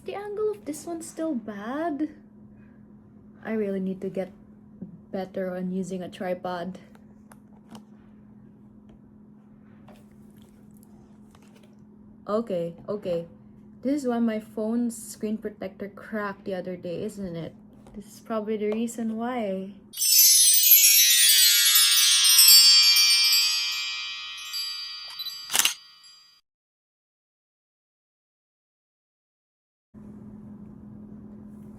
the angle of this one still bad? I really need to get better on using a tripod. Okay. This is why my phone's screen protector cracked the other day, isn't it? This is probably the reason why.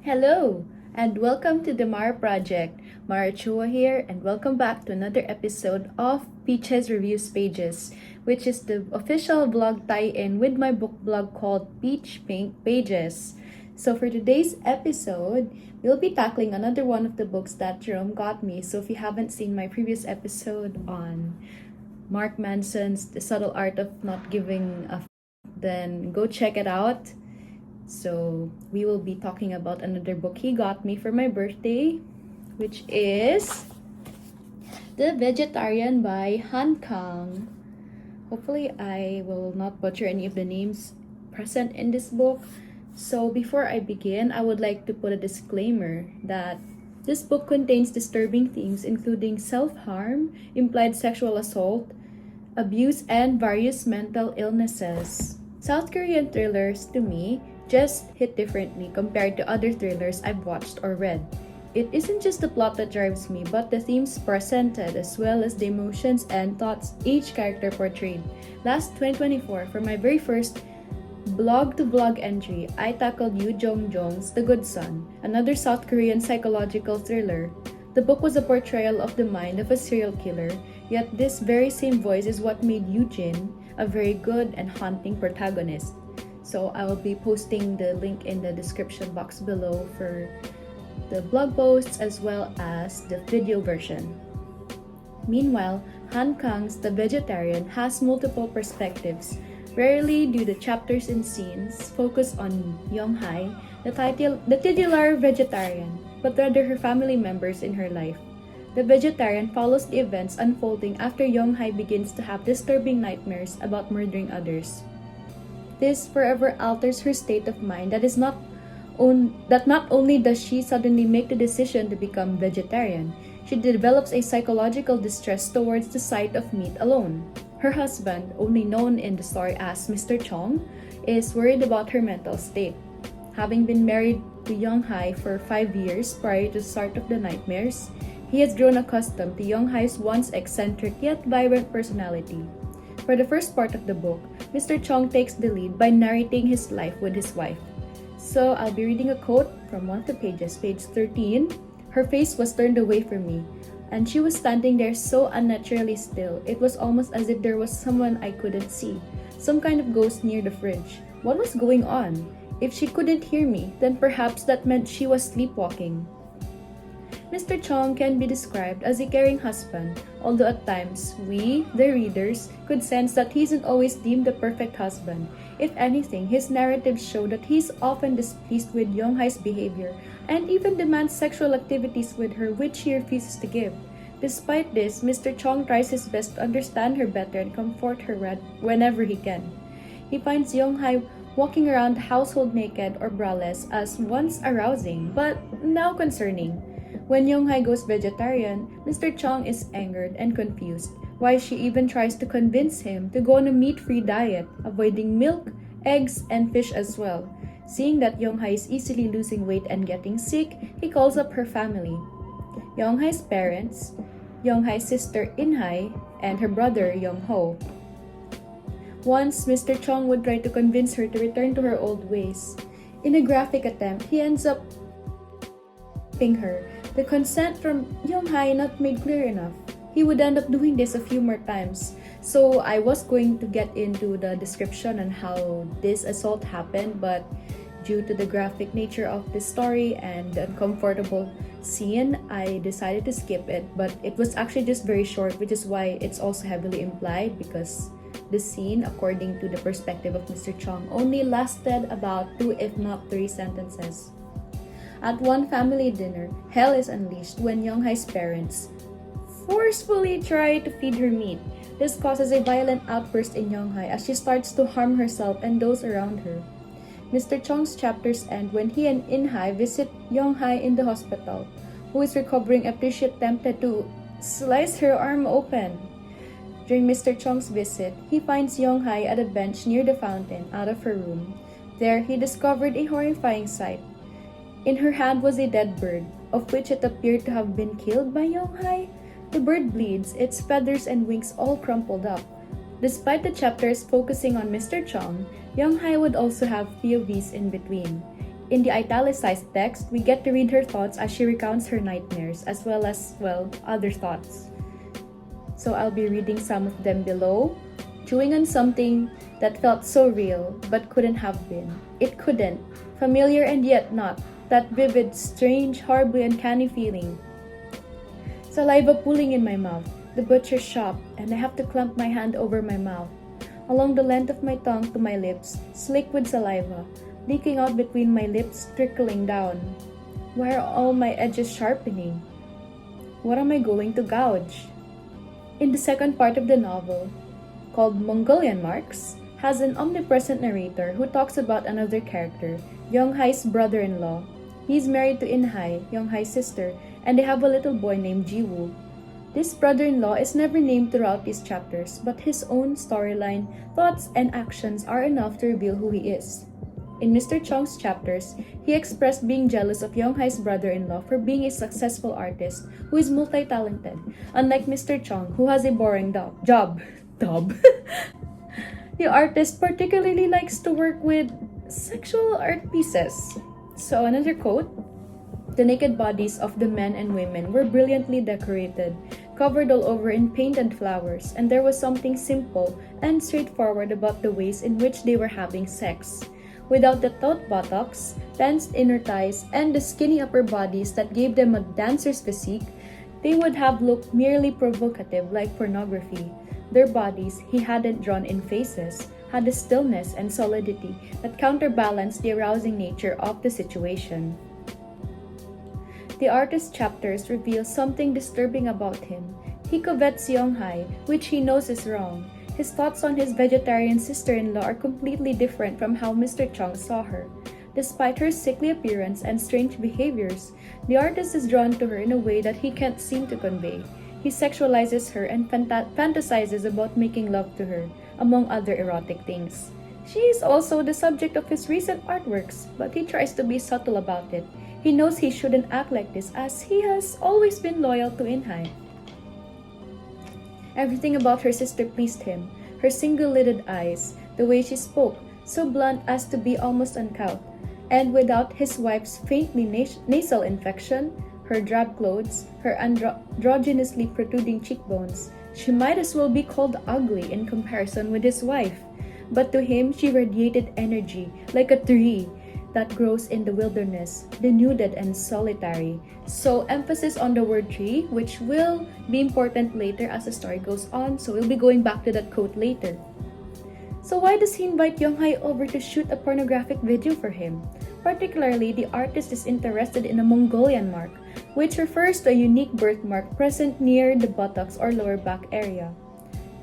Hello, and welcome to the Mara Project. Mara Chua here, and welcome back to another episode of Peaches Reviews Pages, which is the official vlog tie-in with my book blog called Peach Pink Pages. So for today's episode, we'll be tackling another one of the books that Jerome got me. So if you haven't seen my previous episode on Mark Manson's The Subtle Art of Not Giving a then go check it out. So we will be talking about another book he got me for my birthday, which is The Vegetarian by Han Kang. Hopefully I will not butcher any of the names present in this book. So before I begin, I would like to put a disclaimer that this book contains disturbing themes including self-harm, implied sexual assault, abuse, and various mental illnesses. South Korean thrillers, to me, just hit differently compared to other thrillers I've watched or read. It isn't just the plot that drives me, but the themes presented as well as the emotions and thoughts each character portrayed. Last 2024, for my very first blog-to-blog entry, I tackled Yoo Jong-jong's The Good Son, another South Korean psychological thriller. The book was a portrayal of the mind of a serial killer, yet this very same voice is what made Yoo Jin a very good and haunting protagonist. So I will be posting the link in the description box below for the blog posts as well as the video version. Meanwhile, Han Kang's The Vegetarian has multiple perspectives. Rarely do the chapters and scenes focus on Yeong-hye, the titular vegetarian, but rather her family members in her life. The Vegetarian follows the events unfolding after Yeong-hye begins to have disturbing nightmares about murdering others. This forever alters her state of mind that not only does she suddenly make the decision to become vegetarian, she develops a psychological distress towards the sight of meat alone. Her husband, only known in the story as Mr. Chong, is worried about her mental state. Having been married to Yeong-hye for 5 years prior to the start of the nightmares, he has grown accustomed to Yeong-hye's once eccentric yet vibrant personality. For the first part of the book, Mr. Chong takes the lead by narrating his life with his wife. So I'll be reading a quote from one of the pages, page 13. Her face was turned away from me, and she was standing there so unnaturally still. It was almost as if there was someone I couldn't see, some kind of ghost near the fridge. What was going on? If she couldn't hear me, then perhaps that meant she was sleepwalking. Mr. Chong can be described as a caring husband, although at times we, the readers, could sense that he isn't always deemed the perfect husband. If anything, his narratives show that he is often displeased with Yeong-hye's behavior and even demands sexual activities with her which he refuses to give. Despite this, Mr. Chong tries his best to understand her better and comfort her whenever he can. He finds Yeong-hye walking around the household naked or braless as once arousing, but now concerning. When Yeong-hye goes vegetarian, Mr. Chong is angered and confused, why she even tries to convince him to go on a meat-free diet, avoiding milk, eggs, and fish as well. Seeing that Yeong-hye is easily losing weight and getting sick, he calls up her family. Yeong-hye's parents, Yeong-hye's sister In-hye, and her brother Yeong-ho. Once, Mr. Chong would try to convince her to return to her old ways. In a graphic attempt, he ends up raping her. The consent from Yeong-hye not made clear enough. He would end up doing this a few more times. So I was going to get into the description on how this assault happened, but due to the graphic nature of this story and the uncomfortable scene, I decided to skip it. But it was actually just very short, which is why it's also heavily implied, because the scene, according to the perspective of Mr. Chong, only lasted about 2 if not 3 sentences. At one family dinner, hell is unleashed when Yeong-hye's parents forcefully try to feed her meat. This causes a violent outburst in Yeong-hye as she starts to harm herself and those around her. Mr. Chong's chapters end when he and In-hye visit Yeong-hye in the hospital, who is recovering after she attempted to slice her arm open. During Mr. Chong's visit, he finds Yeong-hye at a bench near the fountain, out of her room. There, he discovered a horrifying sight. In her hand was a dead bird, of which it appeared to have been killed by Yeong-hye. The bird bleeds, its feathers and wings all crumpled up. Despite the chapters focusing on Mr. Chong, Yeong-hye would also have POVs in between. In the italicized text, we get to read her thoughts as she recounts her nightmares, as well as, other thoughts. So I'll be reading some of them below. Chewing on something that felt so real, but couldn't have been. It couldn't. Familiar and yet not. That vivid, strange, horribly uncanny feeling. Saliva pooling in my mouth. The butcher's shop, and I have to clamp my hand over my mouth. Along the length of my tongue to my lips, slick with saliva, leaking out between my lips, trickling down. Why are all my edges sharpening? What am I going to gouge? In the second part of the novel, called Mongolian Marks, has an omnipresent narrator who talks about another character, Yeong-hye's brother-in-law. He's married to In-hye, Yeong-hye's sister, and they have a little boy named Ji-woo. This brother-in-law is never named throughout these chapters, but his own storyline, thoughts, and actions are enough to reveal who he is. In Mr. Chong's chapters, he expressed being jealous of Yeong-hye's brother-in-law for being a successful artist who is multi-talented, unlike Mr. Chong, who has a boring job. The artist particularly likes to work with sexual art pieces. So another quote, "The naked bodies of the men and women were brilliantly decorated, covered all over in paint and flowers, and there was something simple and straightforward about the ways in which they were having sex. Without the taut buttocks, tensed inner thighs, and the skinny upper bodies that gave them a dancer's physique, they would have looked merely provocative like pornography. Their bodies, he hadn't drawn in faces, had a stillness and solidity that counterbalanced the arousing nature of the situation." The artist's chapters reveal something disturbing about him. He covets Yeong-hye, which he knows is wrong. His thoughts on his vegetarian sister-in-law are completely different from how Mr. Chong saw her. Despite her sickly appearance and strange behaviors, the artist is drawn to her in a way that he can't seem to convey. He sexualizes her and fantasizes about making love to her, among other erotic things. She is also the subject of his recent artworks, but he tries to be subtle about it. He knows he shouldn't act like this as he has always been loyal to In-hye. Everything about her sister pleased him. Her single-lidded eyes, the way she spoke, so blunt as to be almost uncouth, and without his wife's faintly nasal infection, her drab clothes, her androgynously protruding cheekbones, she might as well be called ugly in comparison with his wife. But to him, she radiated energy, like a tree that grows in the wilderness, denuded and solitary. So emphasis on the word tree, which will be important later as the story goes on, so we'll be going back to that quote later. So why does he invite Yeong-hye over to shoot a pornographic video for him? Particularly, the artist is interested in a Mongolian mark, which refers to a unique birthmark present near the buttocks or lower back area.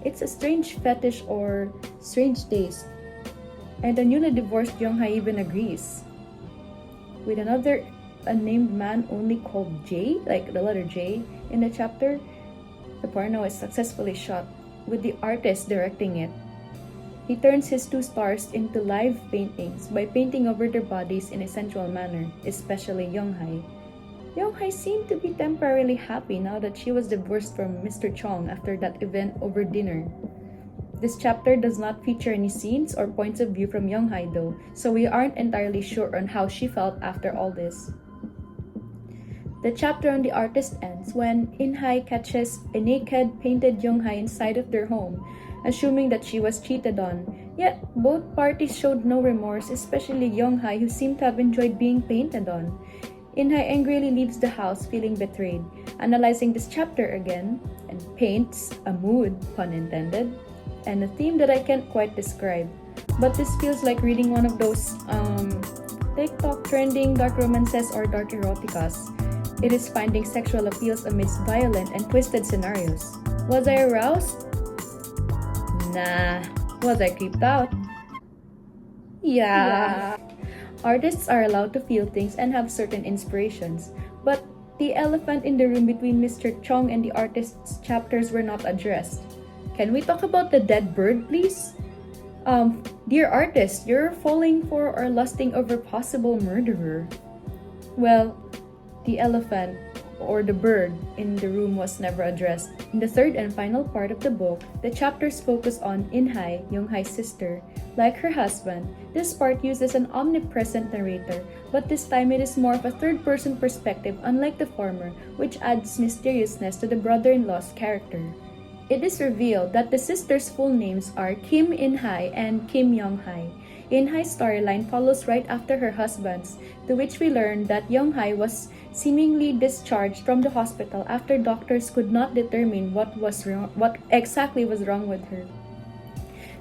It's a strange fetish or strange taste, and the newly divorced Yeong-hye even agrees. With another unnamed man only called J, like the letter J, in the chapter, the porno is successfully shot, with the artist directing it. He turns his two stars into live paintings by painting over their bodies in a sensual manner, especially Yeong-hye. Yeong-hye seemed to be temporarily happy now that she was divorced from Mr. Chong after that event over dinner. This chapter does not feature any scenes or points of view from Yeong-hye though, so we aren't entirely sure on how she felt after all this. The chapter on the artist ends when In-hye catches a naked, painted Yeong-hye inside of their home, assuming that she was cheated on. Yet, both parties showed no remorse, especially Yeong-hye, who seemed to have enjoyed being painted on. In-hye angrily leaves the house, feeling betrayed. Analyzing this chapter again, and paints a mood, pun intended, and a theme that I can't quite describe. But this feels like reading one of those TikTok trending dark romances or dark eroticas. It is finding sexual appeals amidst violent and twisted scenarios. Was I aroused? Nah. Was I creeped out? Yeah. Artists are allowed to feel things and have certain inspirations, but the elephant in the room between Mr. Chong and the artist's chapters were not addressed. Can we talk about the dead bird, please? Dear artist, you're falling for or lusting over possible murderer. Well, the elephant or the bird in the room was never addressed. In the third and final part of the book, the chapters focus on In-hye, Yeong-hye's sister. Like her husband, this part uses an omnipresent narrator, but this time it is more of a third-person perspective unlike the former, which adds mysteriousness to the brother-in-law's character. It is revealed that the sisters' full names are Kim In-hye and Kim Yeong-hye. In-hye's storyline follows right after her husband's, to which we learn that Yeong-hye was seemingly discharged from the hospital after doctors could not determine what exactly was wrong with her.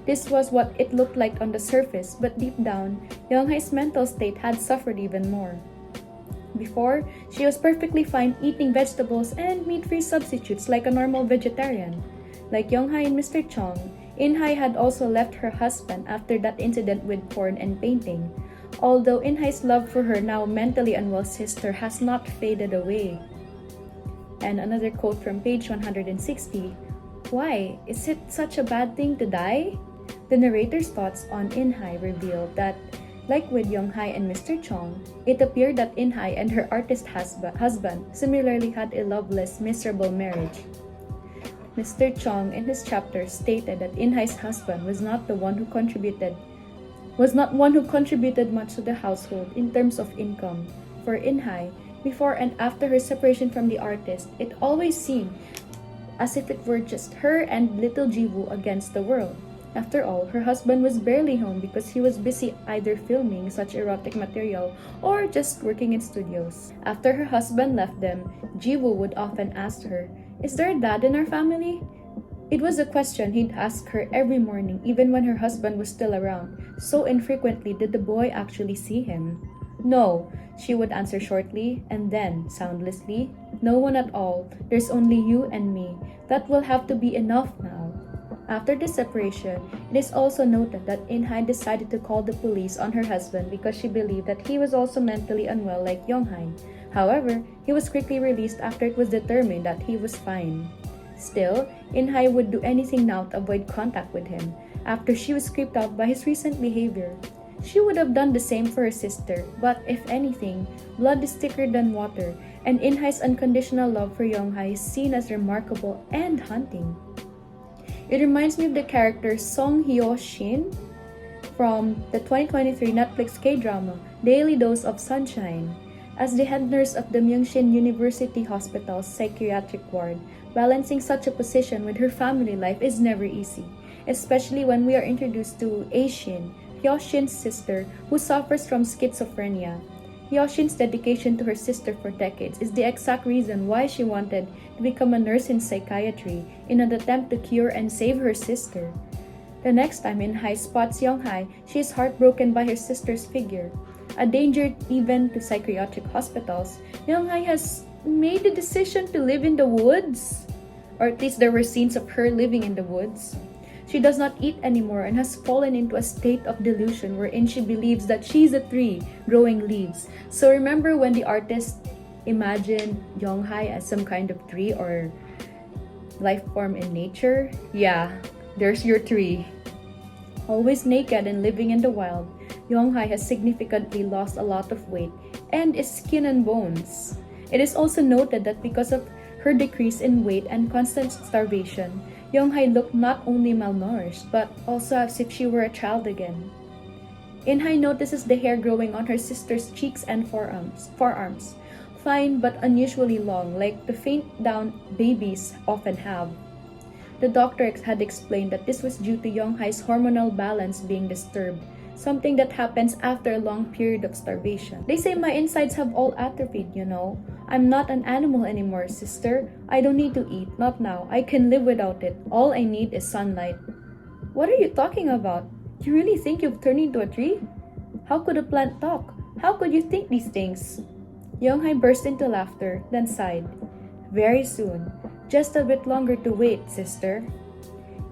This was what it looked like on the surface, but deep down, Yeong-hye's mental state had suffered even more. Before, she was perfectly fine eating vegetables and meat-free substitutes like a normal vegetarian. Like Yeong-hye and Mr. Chong, In-hye had also left her husband after that incident with porn and painting, although In-hye's love for her now mentally unwell sister has not faded away. And another quote from page 160, "Why? Is it such a bad thing to die?" The narrator's thoughts on In-hye revealed that, like with Yeong-hye and Mr. Chong, it appeared that In-hye and her artist husband similarly had a loveless, miserable marriage. Mr. Chong in his chapter stated that In-hye's husband was not one who contributed much to the household in terms of income. For In-hye, before and after her separation from the artist, it always seemed as if it were just her and little Jiwoo against the world. After all, her husband was barely home because he was busy either filming such erotic material or just working in studios. After her husband left them, Jiwoo would often ask her, "Is there a dad in our family?" It was a question he'd ask her every morning, even when her husband was still around. So infrequently did the boy actually see him. "No," she would answer shortly, and then, soundlessly, "No one at all. There's only you and me. That will have to be enough now." After the separation, it is also noted that In-hye decided to call the police on her husband because she believed that he was also mentally unwell like Yeong-hye. However, he was quickly released after it was determined that he was fine. Still, In-hye would do anything now to avoid contact with him, after she was creeped out by his recent behavior. She would have done the same for her sister, but if anything, blood is thicker than water, and In-hye's unconditional love for Yeong-hye is seen as remarkable and haunting. It reminds me of the character Song Hyo-shin from the 2023 Netflix K-drama Daily Dose of Sunshine. As the head nurse of the Myeongshin University Hospital's psychiatric ward, balancing such a position with her family life is never easy, especially when we are introduced to A-shin, Hyo-shin's sister, who suffers from schizophrenia. Hyo-shin's dedication to her sister for decades is the exact reason why she wanted to become a nurse in psychiatry in an attempt to cure and save her sister. The next time In-hye spots Yeong-hye, she is heartbroken by her sister's figure. A danger even to psychiatric hospitals, Yeong-hye has made the decision to live in the woods. Or at least there were scenes of her living in the woods. She does not eat anymore and has fallen into a state of delusion wherein she believes that she's a tree growing leaves. So remember when the artist imagined Yeong-hye as some kind of tree or life form in nature? Yeah, there's your tree. Always naked and living in the wild, Yeong-hye has significantly lost a lot of weight and is skin and bones. It is also noted that because of her decrease in weight and constant starvation, Yeong-hye looked not only malnourished, but also as if she were a child again. In-hye notices the hair growing on her sister's cheeks and forearms, fine but unusually long, like the faint down babies often have. The doctor had explained that this was due to Yeong-hye's hormonal balance being disturbed, something that happens after a long period of starvation. "They say my insides have all atrophied, you know. I'm not an animal anymore, sister. I don't need to eat, not now. I can live without it. All I need is sunlight." "What are you talking about? You really think you've turned into a tree? How could a plant talk? How could you think these things?" Yeong-hye burst into laughter, then sighed. "Very soon. Just a bit longer to wait, sister."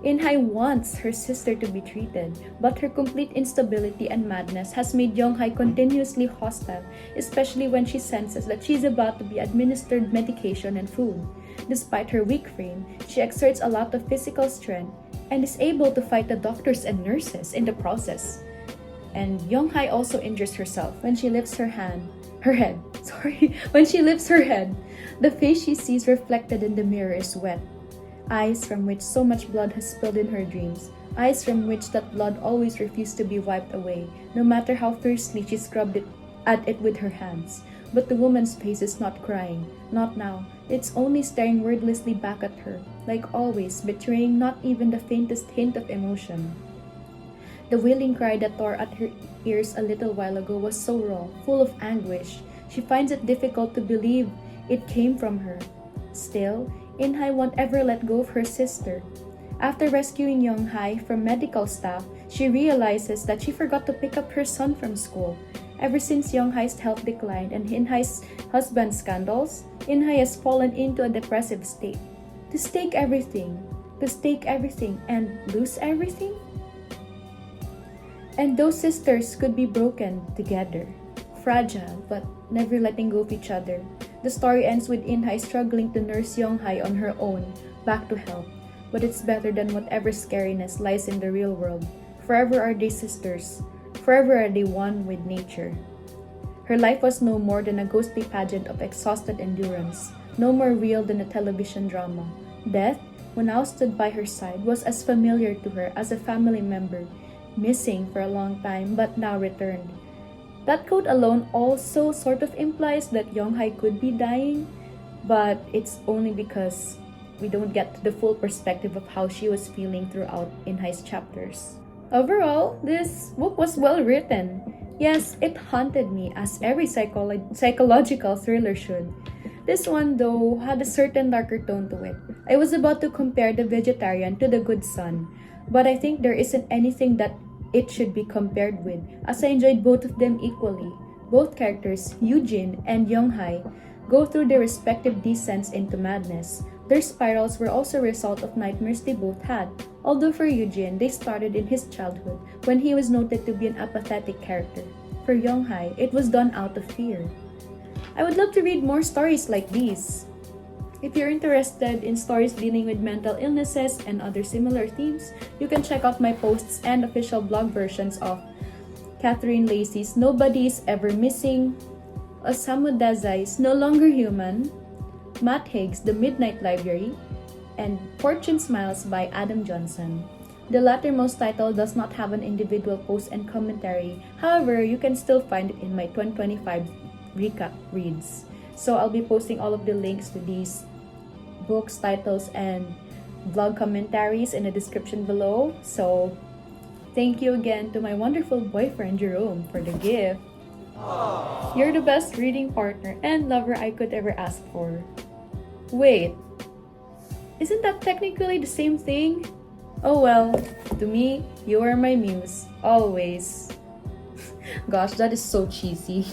In-hye wants her sister to be treated, but her complete instability and madness has made Yeong-hye continuously hostile, especially when she senses that she's about to be administered medication and food. Despite her weak frame, she exerts a lot of physical strength and is able to fight the doctors and nurses in the process. And Yeong-hye also injures herself when she lifts her head. When she lifts her head, the face she sees reflected in the mirror is wet. Eyes from which so much blood has spilled in her dreams. Eyes from which that blood always refused to be wiped away, no matter how fiercely she scrubbed at it with her hands. But the woman's face is not crying, not now. It's only staring wordlessly back at her, like always, betraying not even the faintest hint of emotion. The wailing cry that tore at her ears a little while ago was so raw, full of anguish. She finds it difficult to believe it came from her. Still, In-hye won't ever let go of her sister. After rescuing Yeong-hye from medical staff, she realizes that she forgot to pick up her son from school. Ever since Yeong-hye's health declined and In-hye's husband's scandals, In-hye has fallen into a depressive state. To stake everything, and lose everything? And those sisters could be broken together, fragile but never letting go of each other. The story ends with In-hye struggling to nurse Yeong-hye on her own, back to health. But it's better than whatever scariness lies in the real world. Forever are they sisters. Forever are they one with nature. Her life was no more than a ghostly pageant of exhausted endurance, no more real than a television drama. Death, who now stood by her side, was as familiar to her as a family member, missing for a long time but now returned. That quote alone also sort of implies that Yeong-hye could be dying, but it's only because we don't get the full perspective of how she was feeling throughout In-hye's chapters. Overall, this book was well written. Yes, it haunted me as every psychological thriller should. This one, though, had a certain darker tone to it. I was about to compare The Vegetarian to The Good Son, but I think there isn't anything that it should be compared with, as I enjoyed both of them equally. Both characters, Eugene and Yeong-hye, go through their respective descents into madness. Their spirals were also a result of nightmares they both had, although for Eugene, they started in his childhood, when he was noted to be an apathetic character. For Yeong-hye, it was done out of fear. I would love to read more stories like these. If you're interested in stories dealing with mental illnesses and other similar themes, you can check out my posts and official blog versions of Catherine Lacey's Nobody's Ever Missing, Osamu Dazai's No Longer Human, Matt Haig's The Midnight Library, and Fortune Smiles by Adam Johnson. The lattermost title does not have an individual post and commentary, however, you can still find it in my 2025 recap reads. So I'll be posting all of the links to these books, titles, and blog commentaries in the description below. So thank you again to my wonderful boyfriend Jerome for the gift. Aww. You're the best reading partner and lover I could ever ask for. Wait, isn't that technically the same thing? Oh well, to me, you are my muse, always. Gosh, that is so cheesy.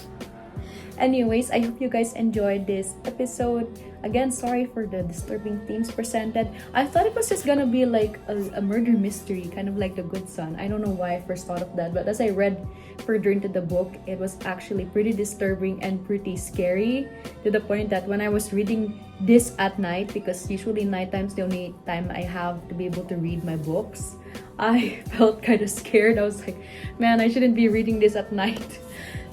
Anyways, I hope you guys enjoyed this episode. Again, sorry for the disturbing themes presented. I thought it was just gonna be like a murder mystery, kind of like The Good Son. I don't know why I first thought of that, but as I read further into the book, it was actually pretty disturbing and pretty scary, to the point that when I was reading this at night, because usually nighttime's the only time I have to be able to read my books, I felt kind of scared. I was like, man, I shouldn't be reading this at night.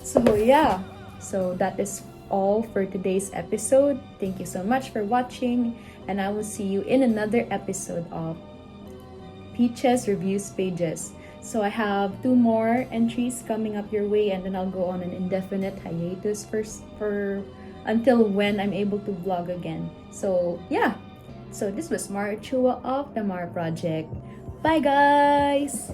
So yeah. So that is all for today's episode. Thank you so much for watching, and I will see you in another episode of Peaches Reviews Pages. So I have 2 more entries coming up your way, and then I'll go on an indefinite hiatus for until when I'm able to vlog again. So yeah. So this was Mara Chua of the Mara Project. Bye guys!